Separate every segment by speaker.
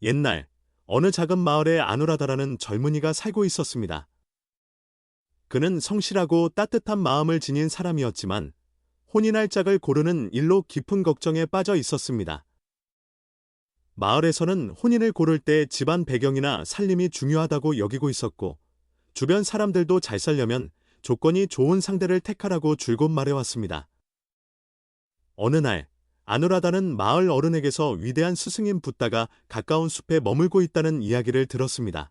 Speaker 1: 옛날 어느 작은 마을에 아누라다라는 젊은이가 살고 있었습니다. 그는 성실하고 따뜻한 마음을 지닌 사람이었지만 혼인할 짝을 고르는 일로 깊은 걱정에 빠져 있었습니다. 마을에서는 혼인을 고를 때 집안 배경이나 살림이 중요하다고 여기고 있었고, 주변 사람들도 잘 살려면 조건이 좋은 상대를 택하라고 줄곧 말해왔습니다. 어느 날 아누라다는 마을 어른에게서 위대한 스승인 붓다가 가까운 숲에 머물고 있다는 이야기를 들었습니다.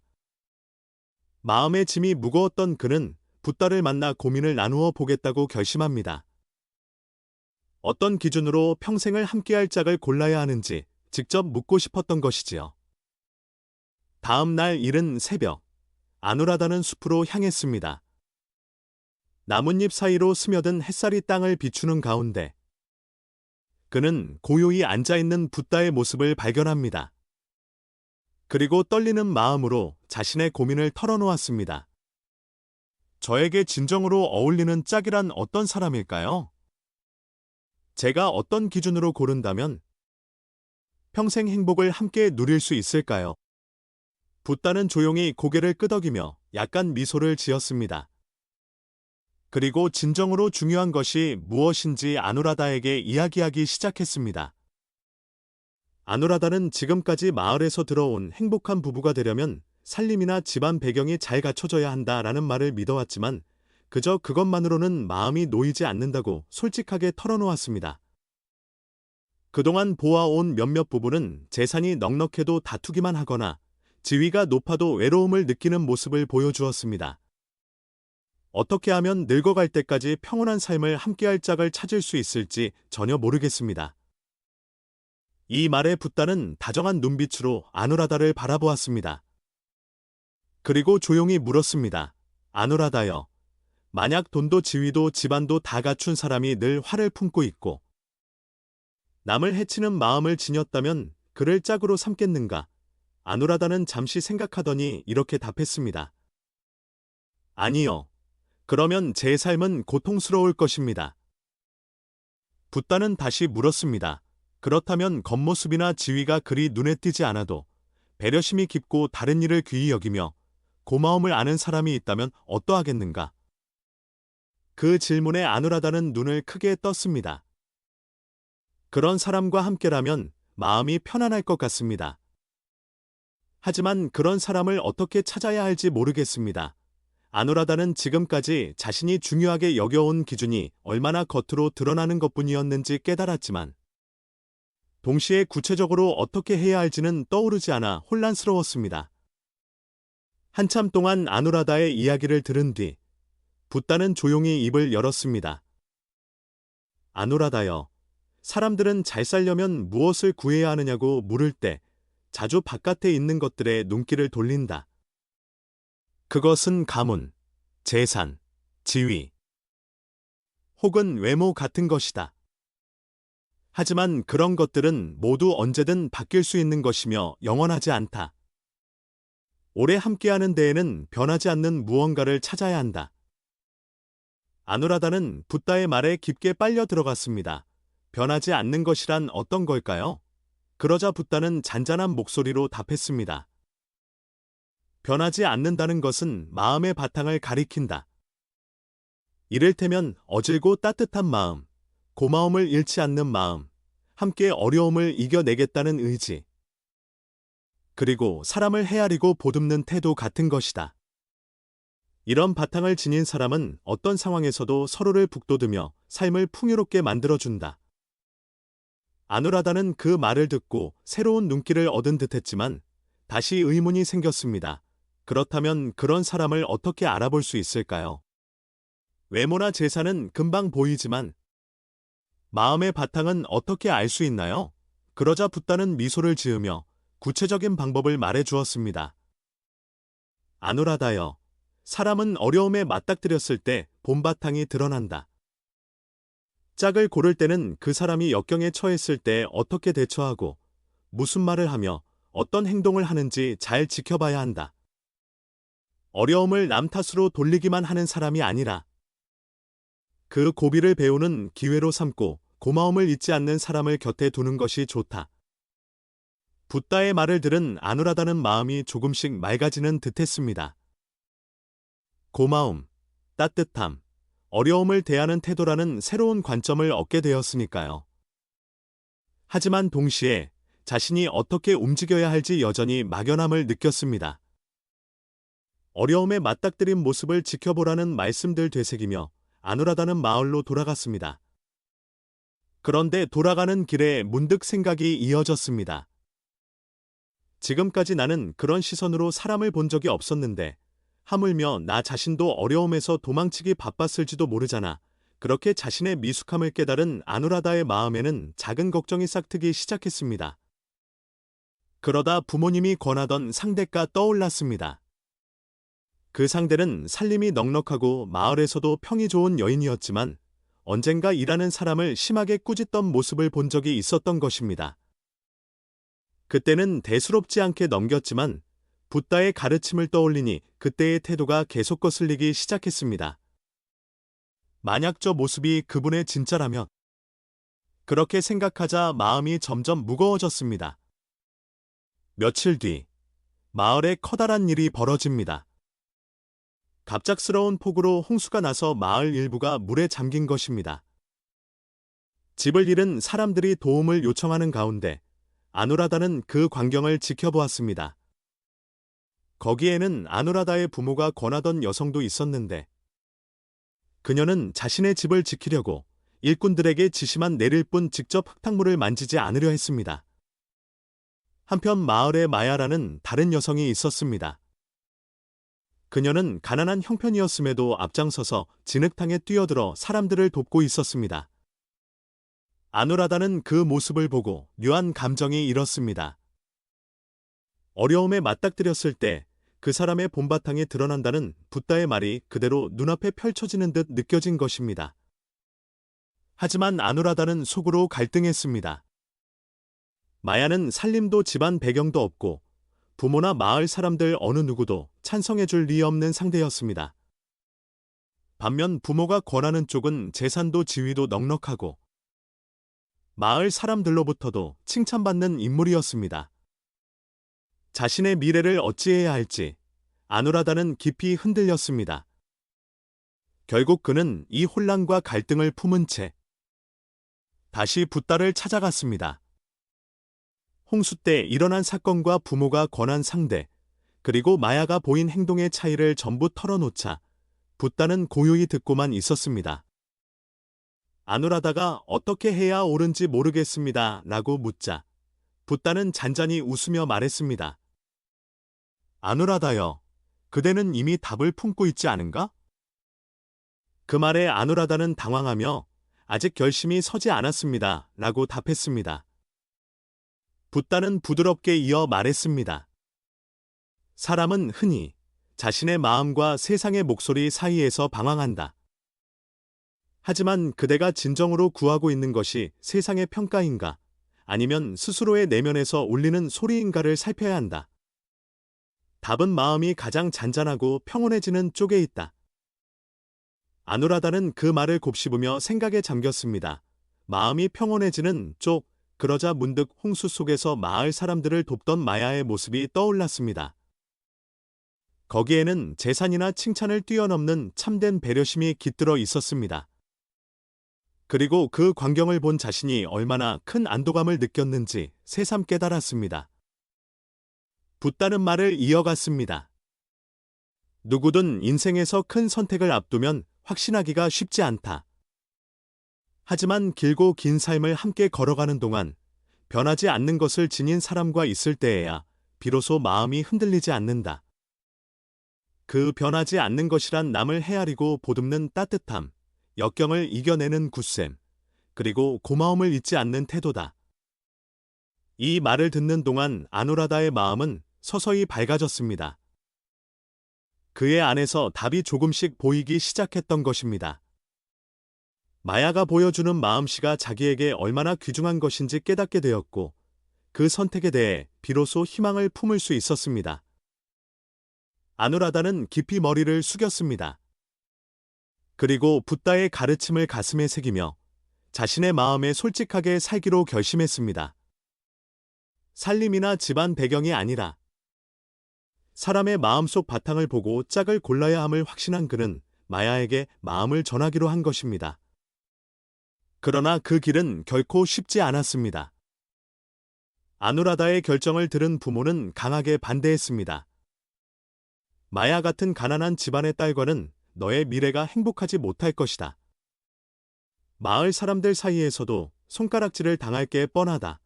Speaker 1: 마음의 짐이 무거웠던 그는 붓다를 만나 고민을 나누어 보겠다고 결심합니다. 어떤 기준으로 평생을 함께할 짝을 골라야 하는지 직접 묻고 싶었던 것이지요. 다음 날 이른 새벽, 아누라다는 숲으로 향했습니다. 나뭇잎 사이로 스며든 햇살이 땅을 비추는 가운데 그는 고요히 앉아있는 붓다의 모습을 발견합니다. 그리고 떨리는 마음으로 자신의 고민을 털어놓았습니다. 저에게 진정으로 어울리는 짝이란 어떤 사람일까요? 제가 어떤 기준으로 고른다면 평생 행복을 함께 누릴 수 있을까요? 붓다는 조용히 고개를 끄덕이며 약간 미소를 지었습니다. 그리고 진정으로 중요한 것이 무엇인지 아누라다에게 이야기하기 시작했습니다. 아누라다는 지금까지 마을에서 들어온 행복한 부부가 되려면 살림이나 집안 배경이 잘 갖춰져야 한다라는 말을 믿어왔지만 그저 그것만으로는 마음이 놓이지 않는다고 솔직하게 털어놓았습니다. 그동안 보아온 몇몇 부부는 재산이 넉넉해도 다투기만 하거나 지위가 높아도 외로움을 느끼는 모습을 보여주었습니다. 어떻게 하면 늙어갈 때까지 평온한 삶을 함께할 짝을 찾을 수 있을지 전혀 모르겠습니다. 이 말에 붓다는 다정한 눈빛으로 아누라다를 바라보았습니다. 그리고 조용히 물었습니다. 아누라다여, 만약 돈도 지위도 집안도 다 갖춘 사람이 늘 화를 품고 있고 남을 해치는 마음을 지녔다면 그를 짝으로 삼겠는가? 아누라다는 잠시 생각하더니 이렇게 답했습니다. 아니요. 그러면 제 삶은 고통스러울 것입니다. 붓다는 다시 물었습니다. 그렇다면 겉모습이나 지위가 그리 눈에 띄지 않아도 배려심이 깊고 다른 일을 귀히 여기며 고마움을 아는 사람이 있다면 어떠하겠는가? 그 질문에 아누라다는 눈을 크게 떴습니다. 그런 사람과 함께라면 마음이 편안할 것 같습니다. 하지만 그런 사람을 어떻게 찾아야 할지 모르겠습니다. 아누라다는 지금까지 자신이 중요하게 여겨온 기준이 얼마나 겉으로 드러나는 것뿐이었는지 깨달았지만 동시에 구체적으로 어떻게 해야 할지는 떠오르지 않아 혼란스러웠습니다. 한참 동안 아누라다의 이야기를 들은 뒤 붓다는 조용히 입을 열었습니다. 아누라다여, 사람들은 잘 살려면 무엇을 구해야 하느냐고 물을 때 자주 바깥에 있는 것들에 눈길을 돌린다. 그것은 가문, 재산, 지위, 혹은 외모 같은 것이다. 하지만 그런 것들은 모두 언제든 바뀔 수 있는 것이며 영원하지 않다. 오래 함께하는 데에는 변하지 않는 무언가를 찾아야 한다. 아누라다는 붓다의 말에 깊게 빨려 들어갔습니다. 변하지 않는 것이란 어떤 걸까요? 그러자 붓다는 잔잔한 목소리로 답했습니다. 변하지 않는다는 것은 마음의 바탕을 가리킨다. 이를테면 어질고 따뜻한 마음, 고마움을 잃지 않는 마음, 함께 어려움을 이겨내겠다는 의지, 그리고 사람을 헤아리고 보듬는 태도 같은 것이다. 이런 바탕을 지닌 사람은 어떤 상황에서도 서로를 북돋으며 삶을 풍요롭게 만들어준다. 아누라다는 그 말을 듣고 새로운 눈길을 얻은 듯했지만 다시 의문이 생겼습니다. 그렇다면 그런 사람을 어떻게 알아볼 수 있을까요? 외모나 재산은 금방 보이지만 마음의 바탕은 어떻게 알 수 있나요? 그러자 붓다는 미소를 지으며 구체적인 방법을 말해 주었습니다. 아누라다여, 사람은 어려움에 맞닥뜨렸을 때 본바탕이 드러난다. 짝을 고를 때는 그 사람이 역경에 처했을 때 어떻게 대처하고 무슨 말을 하며 어떤 행동을 하는지 잘 지켜봐야 한다. 어려움을 남 탓으로 돌리기만 하는 사람이 아니라 그 고비를 배우는 기회로 삼고 고마움을 잊지 않는 사람을 곁에 두는 것이 좋다. 붓다의 말을 들은 아누라다는 마음이 조금씩 맑아지는 듯했습니다. 고마움, 따뜻함, 어려움을 대하는 태도라는 새로운 관점을 얻게 되었으니까요. 하지만 동시에 자신이 어떻게 움직여야 할지 여전히 막연함을 느꼈습니다. 어려움에 맞닥뜨린 모습을 지켜보라는 말씀들 되새기며 아누라다는 마을로 돌아갔습니다. 그런데 돌아가는 길에 문득 생각이 이어졌습니다. 지금까지 나는 그런 시선으로 사람을 본 적이 없었는데 하물며 나 자신도 어려움에서 도망치기 바빴을지도 모르잖아. 그렇게 자신의 미숙함을 깨달은 아누라다의 마음에는 작은 걱정이 싹트기 시작했습니다. 그러다 부모님이 권하던 상대가 떠올랐습니다. 그 상대는 살림이 넉넉하고 마을에서도 평이 좋은 여인이었지만 언젠가 일하는 사람을 심하게 꾸짖던 모습을 본 적이 있었던 것입니다. 그때는 대수롭지 않게 넘겼지만 붓다의 가르침을 떠올리니 그때의 태도가 계속 거슬리기 시작했습니다. 만약 저 모습이 그분의 진짜라면 그렇게 생각하자 마음이 점점 무거워졌습니다. 며칠 뒤 마을에 커다란 일이 벌어집니다. 갑작스러운 폭우로 홍수가 나서 마을 일부가 물에 잠긴 것입니다. 집을 잃은 사람들이 도움을 요청하는 가운데 아누라다는 그 광경을 지켜보았습니다. 거기에는 아누라다의 부모가 권하던 여성도 있었는데 그녀는 자신의 집을 지키려고 일꾼들에게 지시만 내릴 뿐 직접 흙탕물을 만지지 않으려 했습니다. 한편 마을에 마야라는 다른 여성이 있었습니다. 그녀는 가난한 형편이었음에도 앞장서서 진흙탕에 뛰어들어 사람들을 돕고 있었습니다. 아누라다는 그 모습을 보고 묘한 감정이 일었습니다. 어려움에 맞닥뜨렸을 때 그 사람의 본바탕이 드러난다는 붓다의 말이 그대로 눈앞에 펼쳐지는 듯 느껴진 것입니다. 하지만 아누라다는 속으로 갈등했습니다. 마야는 살림도 집안 배경도 없고 부모나 마을 사람들 어느 누구도 찬성해줄 리 없는 상대였습니다. 반면 부모가 권하는 쪽은 재산도 지위도 넉넉하고 마을 사람들로부터도 칭찬받는 인물이었습니다. 자신의 미래를 어찌해야 할지 아누라다는 깊이 흔들렸습니다. 결국 그는 이 혼란과 갈등을 품은 채 다시 붓다를 찾아갔습니다. 홍수 때 일어난 사건과 부모가 권한 상대, 그리고 마야가 보인 행동의 차이를 전부 털어놓자 붓다는 고요히 듣고만 있었습니다. 아누라다가 어떻게 해야 옳은지 모르겠습니다. 라고 묻자 붓다는 잔잔히 웃으며 말했습니다. 아누라다여, 그대는 이미 답을 품고 있지 않은가? 그 말에 아누라다는 당황하며 아직 결심이 서지 않았습니다. 라고 답했습니다. 붓다는 부드럽게 이어 말했습니다. 사람은 흔히 자신의 마음과 세상의 목소리 사이에서 방황한다. 하지만 그대가 진정으로 구하고 있는 것이 세상의 평가인가, 아니면 스스로의 내면에서 울리는 소리인가를 살펴야 한다. 답은 마음이 가장 잔잔하고 평온해지는 쪽에 있다. 아누라다는 그 말을 곱씹으며 생각에 잠겼습니다. 마음이 평온해지는 쪽, 그러자 문득 홍수 속에서 마을 사람들을 돕던 마야의 모습이 떠올랐습니다. 거기에는 재산이나 칭찬을 뛰어넘는 참된 배려심이 깃들어 있었습니다. 그리고 그 광경을 본 자신이 얼마나 큰 안도감을 느꼈는지 새삼 깨달았습니다. 붓다는 말을 이어갔습니다. 누구든 인생에서 큰 선택을 앞두면 확신하기가 쉽지 않다. 하지만 길고 긴 삶을 함께 걸어가는 동안 변하지 않는 것을 지닌 사람과 있을 때에야 비로소 마음이 흔들리지 않는다. 그 변하지 않는 것이란 남을 헤아리고 보듬는 따뜻함, 역경을 이겨내는 굳셈, 그리고 고마움을 잊지 않는 태도다. 이 말을 듣는 동안 아누라다의 마음은 서서히 밝아졌습니다. 그의 안에서 답이 조금씩 보이기 시작했던 것입니다. 마야가 보여주는 마음씨가 자기에게 얼마나 귀중한 것인지 깨닫게 되었고 그 선택에 대해 비로소 희망을 품을 수 있었습니다. 아누라다는 깊이 머리를 숙였습니다. 그리고 붓다의 가르침을 가슴에 새기며 자신의 마음에 솔직하게 살기로 결심했습니다. 살림이나 집안 배경이 아니라 사람의 마음속 바탕을 보고 짝을 골라야 함을 확신한 그는 마야에게 마음을 전하기로 한 것입니다. 그러나 그 길은 결코 쉽지 않았습니다. 아누라다의 결정을 들은 부모는 강하게 반대했습니다. 마야 같은 가난한 집안의 딸과는 너의 미래가 행복하지 못할 것이다. 마을 사람들 사이에서도 손가락질을 당할 게 뻔하다.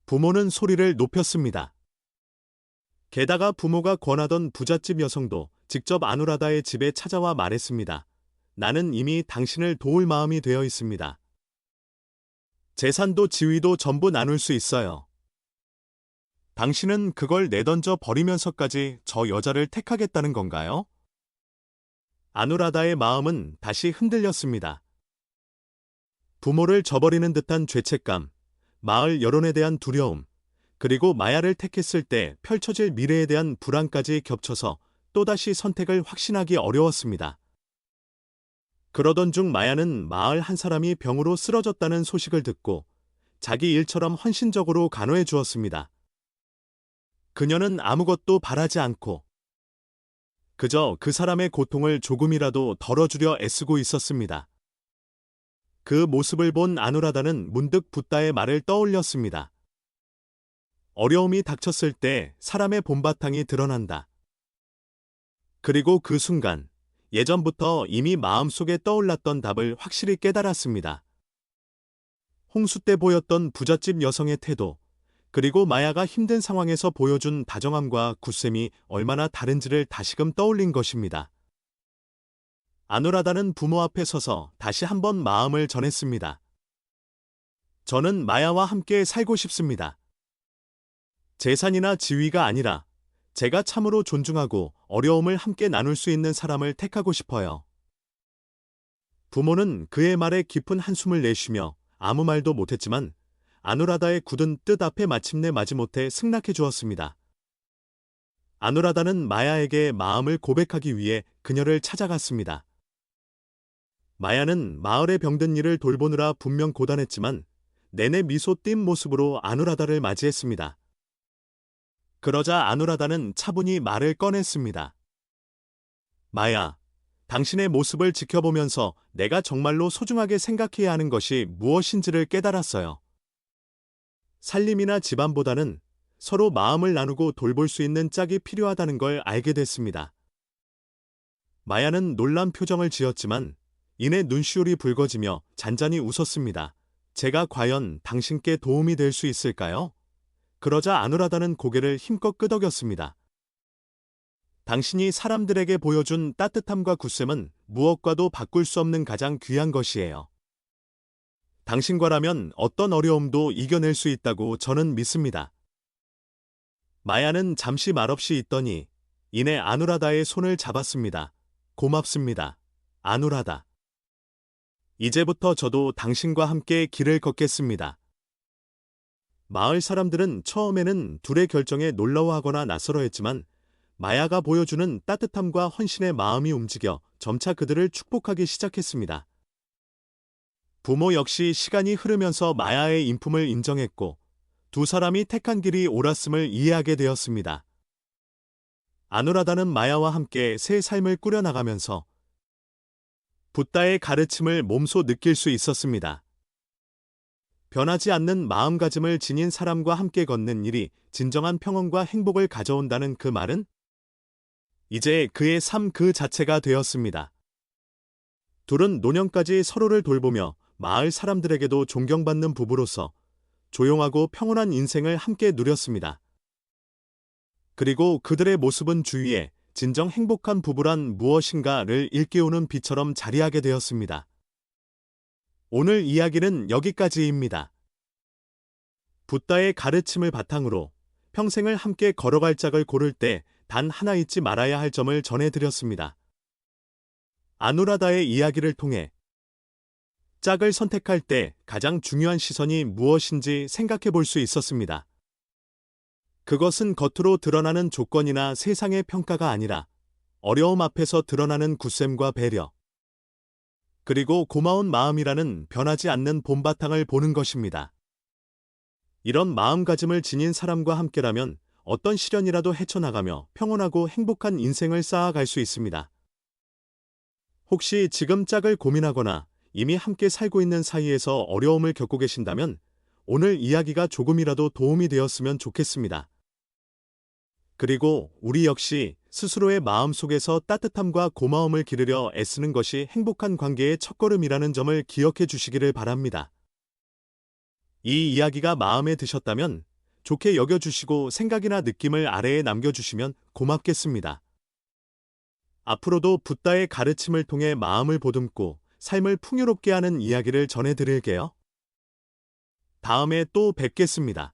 Speaker 1: 부모는 소리를 높였습니다. 게다가 부모가 권하던 부잣집 여성도 직접 아누라다의 집에 찾아와 말했습니다. 나는 이미 당신을 도울 마음이 되어 있습니다. 재산도 지위도 전부 나눌 수 있어요. 당신은 그걸 내던져 버리면서까지 저 여자를 택하겠다는 건가요? 아누라다의 마음은 다시 흔들렸습니다. 부모를 저버리는 듯한 죄책감, 마을 여론에 대한 두려움, 그리고 마야를 택했을 때 펼쳐질 미래에 대한 불안까지 겹쳐서 또다시 선택을 확신하기 어려웠습니다. 그러던 중 마야는 마을 한 사람이 병으로 쓰러졌다는 소식을 듣고 자기 일처럼 헌신적으로 간호해 주었습니다. 그녀는 아무것도 바라지 않고 그저 그 사람의 고통을 조금이라도 덜어주려 애쓰고 있었습니다. 그 모습을 본 아누라다는 문득 붓다의 말을 떠올렸습니다. 어려움이 닥쳤을 때 사람의 본바탕이 드러난다. 그리고 그 순간 예전부터 이미 마음속에 떠올랐던 답을 확실히 깨달았습니다. 홍수 때 보였던 부잣집 여성의 태도, 그리고 마야가 힘든 상황에서 보여준 다정함과 굳셈이 얼마나 다른지를 다시금 떠올린 것입니다. 아누라다는 부모 앞에 서서 다시 한번 마음을 전했습니다. 저는 마야와 함께 살고 싶습니다. 재산이나 지위가 아니라 제가 참으로 존중하고 어려움을 함께 나눌 수 있는 사람을 택하고 싶어요. 부모는 그의 말에 깊은 한숨을 내쉬며 아무 말도 못했지만 아누라다의 굳은 뜻 앞에 마침내 마지못해 승낙해 주었습니다. 아누라다는 마야에게 마음을 고백하기 위해 그녀를 찾아갔습니다. 마야는 마을의 병든 이를 돌보느라 분명 고단했지만 내내 미소 띈 모습으로 아누라다를 맞이했습니다. 그러자 아누라다는 차분히 말을 꺼냈습니다. 마야, 당신의 모습을 지켜보면서 내가 정말로 소중하게 생각해야 하는 것이 무엇인지를 깨달았어요. 살림이나 집안보다는 서로 마음을 나누고 돌볼 수 있는 짝이 필요하다는 걸 알게 됐습니다. 마야는 놀란 표정을 지었지만 이내 눈시울이 붉어지며 잔잔히 웃었습니다. 제가 과연 당신께 도움이 될 수 있을까요? 그러자 아누라다는 고개를 힘껏 끄덕였습니다. 당신이 사람들에게 보여준 따뜻함과 굳셈은 무엇과도 바꿀 수 없는 가장 귀한 것이에요. 당신과라면 어떤 어려움도 이겨낼 수 있다고 저는 믿습니다. 마야는 잠시 말없이 있더니 이내 아누라다의 손을 잡았습니다. 고맙습니다. 아누라다. 이제부터 저도 당신과 함께 길을 걷겠습니다. 마을 사람들은 처음에는 둘의 결정에 놀라워하거나 낯설어했지만 마야가 보여주는 따뜻함과 헌신의 마음이 움직여 점차 그들을 축복하기 시작했습니다. 부모 역시 시간이 흐르면서 마야의 인품을 인정했고 두 사람이 택한 길이 옳았음을 이해하게 되었습니다. 아누라다는 마야와 함께 새 삶을 꾸려나가면서 붓다의 가르침을 몸소 느낄 수 있었습니다. 변하지 않는 마음가짐을 지닌 사람과 함께 걷는 일이 진정한 평온과 행복을 가져온다는 그 말은 이제 그의 삶 그 자체가 되었습니다. 둘은 노년까지 서로를 돌보며 마을 사람들에게도 존경받는 부부로서 조용하고 평온한 인생을 함께 누렸습니다. 그리고 그들의 모습은 주위에 진정 행복한 부부란 무엇인가를 일깨우는 빛처럼 자리하게 되었습니다. 오늘 이야기는 여기까지입니다. 붓다의 가르침을 바탕으로 평생을 함께 걸어갈 짝을 고를 때 단 하나 잊지 말아야 할 점을 전해드렸습니다. 아누라다의 이야기를 통해 짝을 선택할 때 가장 중요한 시선이 무엇인지 생각해 볼 수 있었습니다. 그것은 겉으로 드러나는 조건이나 세상의 평가가 아니라 어려움 앞에서 드러나는 굳셈과 배려, 그리고 고마운 마음이라는 변하지 않는 본바탕을 보는 것입니다. 이런 마음가짐을 지닌 사람과 함께라면 어떤 시련이라도 헤쳐나가며 평온하고 행복한 인생을 쌓아갈 수 있습니다. 혹시 지금 짝을 고민하거나 이미 함께 살고 있는 사이에서 어려움을 겪고 계신다면 오늘 이야기가 조금이라도 도움이 되었으면 좋겠습니다. 그리고 우리 역시 스스로의 마음 속에서 따뜻함과 고마움을 기르려 애쓰는 것이 행복한 관계의 첫걸음이라는 점을 기억해 주시기를 바랍니다. 이 이야기가 마음에 드셨다면 좋게 여겨주시고 생각이나 느낌을 아래에 남겨주시면 고맙겠습니다. 앞으로도 붓다의 가르침을 통해 마음을 보듬고 삶을 풍요롭게 하는 이야기를 전해드릴게요. 다음에 또 뵙겠습니다.